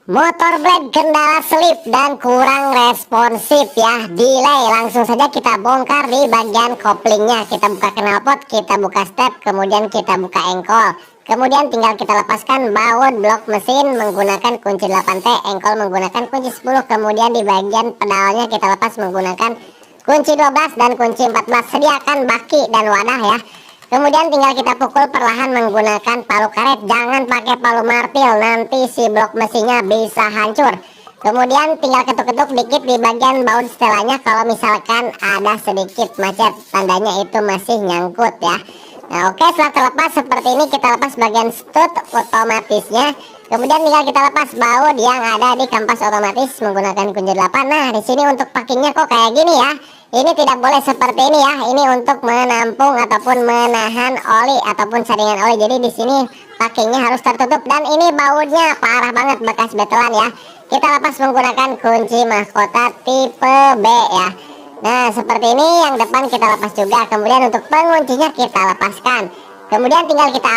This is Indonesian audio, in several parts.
Motor blade kendala selip dan kurang responsif ya, delay. Langsung saja kita bongkar di bagian koplingnya. Kita buka knalpot, kita buka step, kemudian kita buka engkol. Kemudian tinggal kita lepaskan baut blok mesin menggunakan kunci 8T, engkol menggunakan kunci 10. Kemudian di bagian pedalnya kita lepas menggunakan kunci 12 dan kunci 14. Sediakan baki dan wadah ya. Kemudian tinggal kita pukul perlahan menggunakan palu karet. Jangan pakai palu martil, nanti si blok mesinnya bisa hancur. Kemudian tinggal ketuk-ketuk dikit di bagian baut setelahnya. Kalau misalkan ada sedikit macet, tandanya itu masih nyangkut ya. Nah oke, setelah terlepas seperti ini, kita lepas bagian stud otomatisnya. Kemudian tinggal kita lepas baut yang ada di kampas otomatis menggunakan kunci 8. Nah di sini untuk packingnya kok kayak gini ya. Ini tidak boleh seperti ini ya. Ini untuk menampung ataupun menahan oli ataupun saringan oli. Jadi di sini packingnya harus tertutup, dan ini bautnya parah banget bekas betelan ya. Kita lepas menggunakan kunci mahkota tipe B ya. Nah seperti ini, yang depan kita lepas juga. Kemudian untuk penguncinya kita lepaskan. Kemudian tinggal kita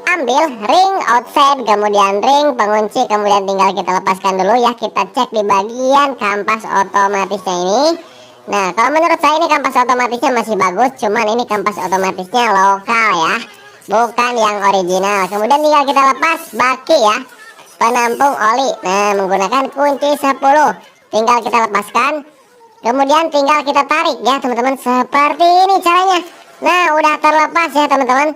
ambil ring outside, kemudian ring pengunci, kemudian tinggal kita lepaskan dulu ya. Kita cek di bagian kampas otomatisnya ini. Nah kalau menurut saya ini kampas otomatisnya masih bagus, cuman ini kampas otomatisnya lokal ya, bukan yang original. Kemudian tinggal kita lepas baki ya, penampung oli. Nah menggunakan kunci 10 tinggal kita lepaskan. Kemudian tinggal kita tarik ya teman-teman, seperti ini caranya. Nah udah terlepas ya teman-teman.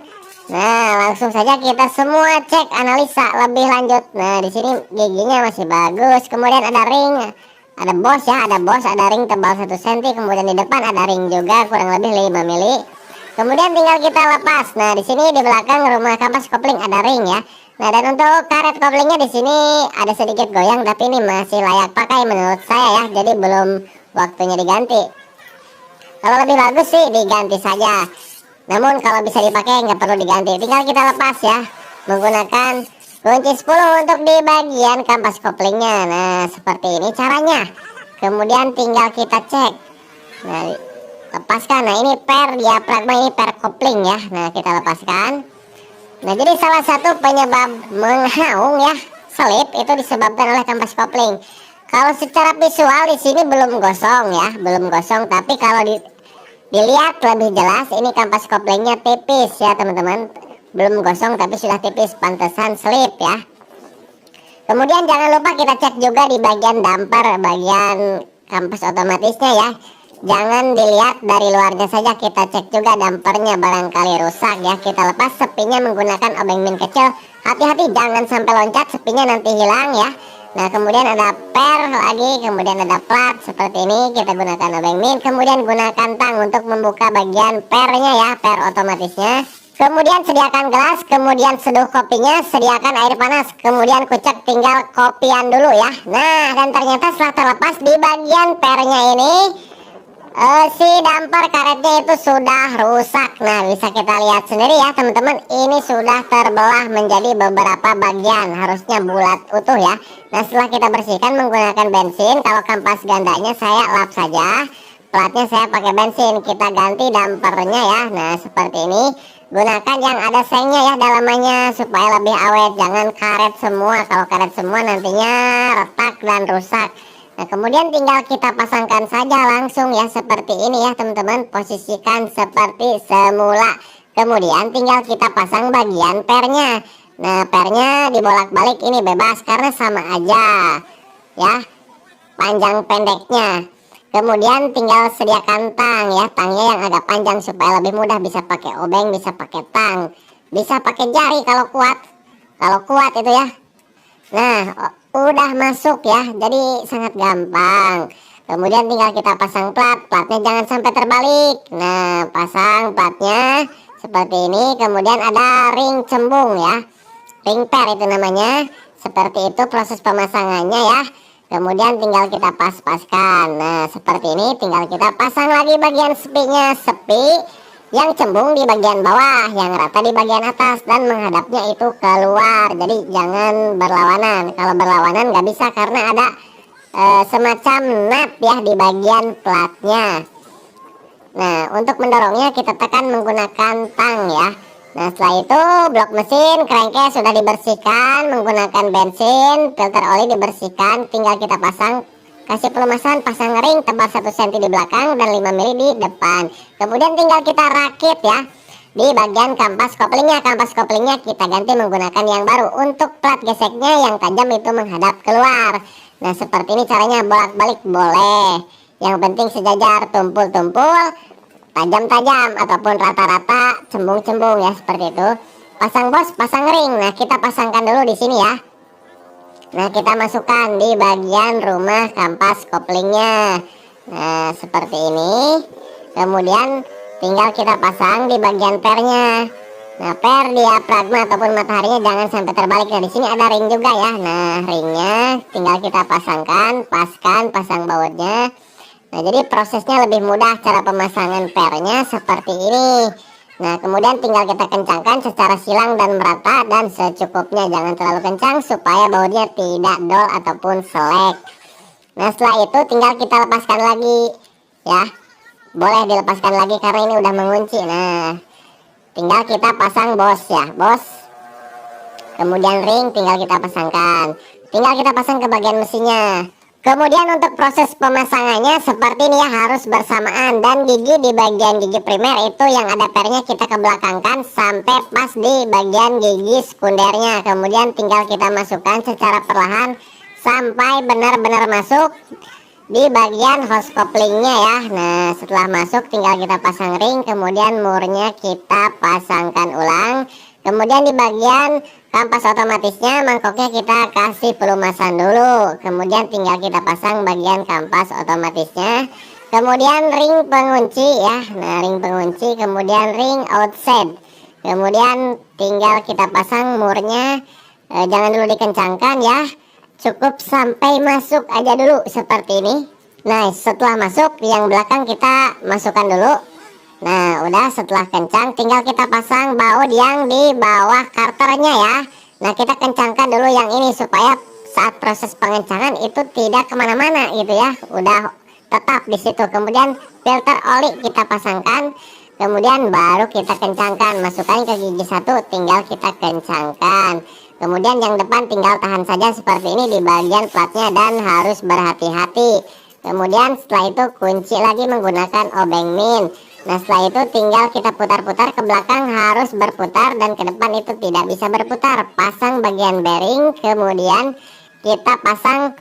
Nah langsung saja kita semua cek analisa lebih lanjut. Nah di sini giginya masih bagus. Kemudian ada ring, ada bos ya, ada ring tebal 1 cm. Kemudian di depan ada ring juga kurang lebih 5 mili. Kemudian tinggal kita lepas. Nah di sini di belakang rumah kampas kopling ada ring ya. Nah dan untuk karet koplingnya di sini ada sedikit goyang, tapi ini masih layak pakai menurut saya ya. Jadi belum waktunya diganti. Kalau lebih bagus sih diganti saja. Namun kalau bisa dipakai nggak perlu diganti. Tinggal kita lepas ya menggunakan kunci 10 untuk di bagian kampas koplingnya. Nah seperti ini caranya. Kemudian tinggal kita cek. Nah lepaskan. Nah ini per diafragma, ini per kopling ya. Nah kita lepaskan. Nah jadi salah satu penyebab menghaung ya selip itu disebabkan oleh kampas kopling. Kalau secara visual di sini belum gosong ya, belum gosong. Tapi kalau dilihat lebih jelas, ini kampas koplingnya tipis ya teman-teman. Belum gosong tapi sudah tipis, pantesan selip ya. Kemudian jangan lupa kita cek juga di bagian damper, bagian kampas otomatisnya ya. Jangan dilihat dari luarnya saja, kita cek juga dampernya, barangkali rusak ya. Kita lepas sepinya menggunakan obeng min kecil. Hati-hati jangan sampai loncat, sepinya nanti hilang ya. Nah kemudian ada per lagi, kemudian ada plat seperti ini. Kita gunakan obeng min, kemudian gunakan tang untuk membuka bagian pernya ya, per otomatisnya. Kemudian sediakan gelas, kemudian seduh kopinya, sediakan air panas, kemudian kucek, tinggal kopian dulu ya. Nah dan ternyata setelah terlepas di bagian pernya ini, si damper karetnya itu sudah rusak. Nah bisa kita lihat sendiri ya teman-teman, ini sudah terbelah menjadi beberapa bagian, harusnya bulat utuh ya. Nah setelah kita bersihkan menggunakan bensin, kalau kampas gandanya saya lap saja, platnya saya pakai bensin. Kita ganti dampernya ya. Nah seperti ini, gunakan yang ada sengnya ya dalamannya supaya lebih awet, jangan karet semua. Kalau karet semua nantinya retak dan rusak. Nah kemudian tinggal kita pasangkan saja langsung ya seperti ini ya teman-teman. Posisikan seperti semula. Kemudian tinggal kita pasang bagian pernya. Nah pernya dibolak-balik ini bebas karena sama aja ya panjang pendeknya. Kemudian tinggal sediakan tang ya, tangnya yang agak panjang supaya lebih mudah. Bisa pakai obeng, bisa pakai tang, bisa pakai jari kalau kuat. Kalau kuat itu ya. Nah udah masuk ya, jadi sangat gampang. Kemudian tinggal kita pasang plat, platnya jangan sampai terbalik. Nah pasang platnya seperti ini. Kemudian ada ring cembung ya, ring per itu namanya. Seperti itu proses pemasangannya ya. Kemudian tinggal kita pas-paskan. Nah seperti ini, tinggal kita pasang lagi bagian sepinya, sepi yang cembung di bagian bawah, yang rata di bagian atas, dan menghadapnya itu keluar. Jadi jangan berlawanan. Kalau berlawanan nggak bisa karena ada semacam nut ya di bagian platnya. Nah untuk mendorongnya kita tekan menggunakan tang ya. Nah setelah itu blok mesin crankcase sudah dibersihkan menggunakan bensin, filter oli dibersihkan, tinggal kita pasang, kasih pelumasan, pasang ring tebal 1 cm di belakang dan 5 mili di depan. Kemudian tinggal kita rakit ya di bagian kampas koplingnya. Kampas koplingnya kita ganti menggunakan yang baru. Untuk plat geseknya yang tajam itu menghadap keluar. Nah seperti ini caranya, bolak-balik boleh, yang penting sejajar, tumpul-tumpul, tajam-tajam ataupun rata-rata, cembung-cembung ya, seperti itu. Pasang bos, pasang ring. Nah kita pasangkan dulu di sini ya. Nah kita masukkan di bagian rumah kampas koplingnya. Nah seperti ini. Kemudian tinggal kita pasang di bagian pernya. Nah per diafragma ataupun mataharinya jangan sampai terbalik. Nah di sini ada ring juga ya. Nah ringnya tinggal kita pasangkan, pasang bautnya. Nah jadi prosesnya lebih mudah, cara pemasangan pernya seperti ini. Nah kemudian tinggal kita kencangkan secara silang dan merata dan secukupnya, jangan terlalu kencang supaya bautnya tidak dol ataupun selek. Nah setelah itu tinggal kita lepaskan lagi ya, boleh dilepaskan lagi karena ini udah mengunci. Nah tinggal kita pasang bos ya, bos, kemudian ring tinggal kita pasangkan, tinggal kita pasang ke bagian mesinnya. Kemudian untuk proses pemasangannya seperti ini ya, harus bersamaan, dan gigi di bagian gigi primer itu yang ada pernya kita kebelakangkan sampai pas di bagian gigi sekundernya. Kemudian tinggal kita masukkan secara perlahan sampai benar-benar masuk di bagian hose couplingnya ya. Nah setelah masuk tinggal kita pasang ring, kemudian murnya kita pasangkan ulang. Kemudian di bagian kampas otomatisnya, mangkoknya kita kasih pelumasan dulu. Kemudian tinggal kita pasang bagian kampas otomatisnya. Kemudian ring pengunci ya. Nah ring pengunci, kemudian ring outside. Kemudian tinggal kita pasang murnya. Jangan dulu dikencangkan ya, cukup sampai masuk aja dulu seperti ini. Nah setelah masuk, yang belakang kita masukkan dulu. Nah udah, setelah kencang tinggal kita pasang baut yang di bawah karternya ya. Nah kita kencangkan dulu yang ini supaya saat proses pengencangan itu tidak kemana-mana gitu ya, udah tetap di situ. Kemudian filter oli kita pasangkan, kemudian baru kita kencangkan, masukkan ke gigi 1, tinggal kita kencangkan. Kemudian yang depan tinggal tahan saja seperti ini di bagian platnya dan harus berhati-hati. Kemudian setelah itu kunci lagi menggunakan obeng min. Nah setelah itu tinggal kita putar-putar ke belakang, harus berputar, dan ke depan itu tidak bisa berputar. Pasang bagian bearing, kemudian kita pasang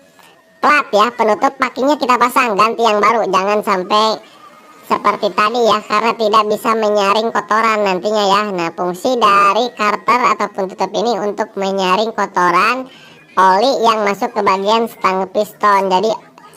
plat ya, penutup pakinya kita pasang, ganti yang baru, jangan sampai seperti tadi ya, karena tidak bisa menyaring kotoran nantinya ya. Nah fungsi dari karter ataupun tutup ini untuk menyaring kotoran oli yang masuk ke bagian stang piston, jadi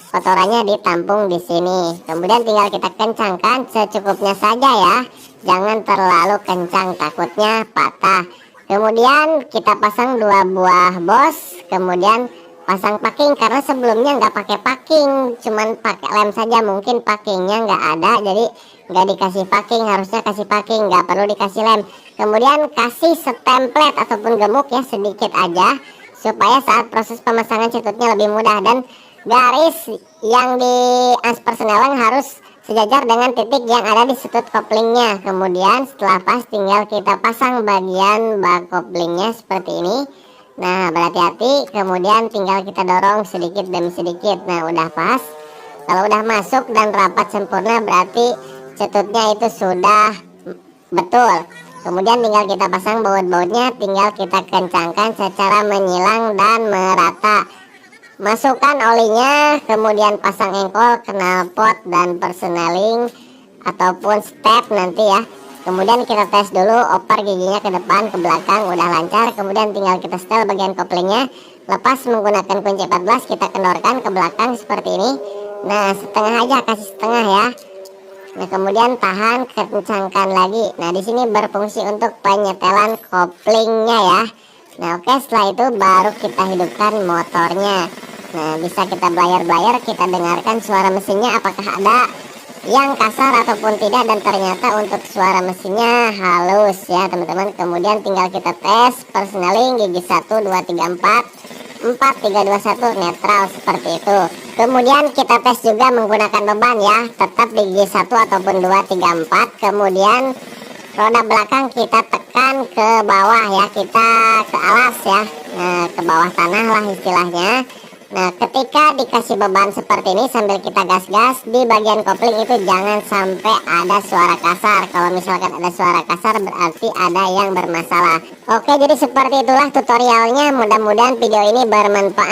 kotorannya ditampung di sini. Kemudian tinggal kita kencangkan secukupnya saja ya, jangan terlalu kencang takutnya patah. Kemudian kita pasang 2 buah bos, kemudian pasang packing, karena sebelumnya nggak pakai packing, cuman pakai lem saja. Mungkin packingnya nggak ada, jadi nggak dikasih packing, harusnya kasih packing, nggak perlu dikasih lem. Kemudian kasih stemplet ataupun gemuk ya, sedikit aja, supaya saat proses pemasangan cetutnya lebih mudah. Dan garis yang di as persneling harus sejajar dengan titik yang ada di setut koplingnya. Kemudian setelah pas tinggal kita pasang bagian bak koplingnya seperti ini. Nah berhati-hati, kemudian tinggal kita dorong sedikit demi sedikit. Nah udah pas, kalau udah masuk dan rapat sempurna berarti cetutnya itu sudah betul. Kemudian tinggal kita pasang baut-bautnya, tinggal kita kencangkan secara menyilang dan merata. Masukkan olinya, kemudian pasang engkol, knalpot, dan persneling ataupun step nanti ya. Kemudian kita tes dulu opar giginya ke depan, ke belakang, udah lancar. Kemudian tinggal kita setel bagian koplingnya, lepas menggunakan kunci 14, kita kendorkan ke belakang seperti ini. Nah setengah aja, kasih setengah ya. Nah kemudian tahan, kencangkan lagi. Nah di sini berfungsi untuk penyetelan koplingnya ya. Nah oke, setelah itu baru kita hidupkan motornya. Nah bisa kita belayar-belayar, kita dengarkan suara mesinnya apakah ada yang kasar ataupun tidak, dan ternyata untuk suara mesinnya halus ya teman-teman. Kemudian tinggal kita tes persneling gigi 1, 2, 3, 4, 4, 3, 2, 1 netral seperti itu. Kemudian kita tes juga menggunakan beban ya, tetap di gigi 1 ataupun 2, 3, 4. Kemudian roda belakang kita tekan tekan ke bawah ya, kita ke alas ya, nah, ke bawah tanah lah istilahnya. Nah, ketika dikasih beban seperti ini sambil kita gas-gas, di bagian kopling itu jangan sampai ada suara kasar. Kalau misalkan ada suara kasar berarti ada yang bermasalah. Oke, jadi seperti itulah tutorialnya. Mudah-mudahan video ini bermanfaat.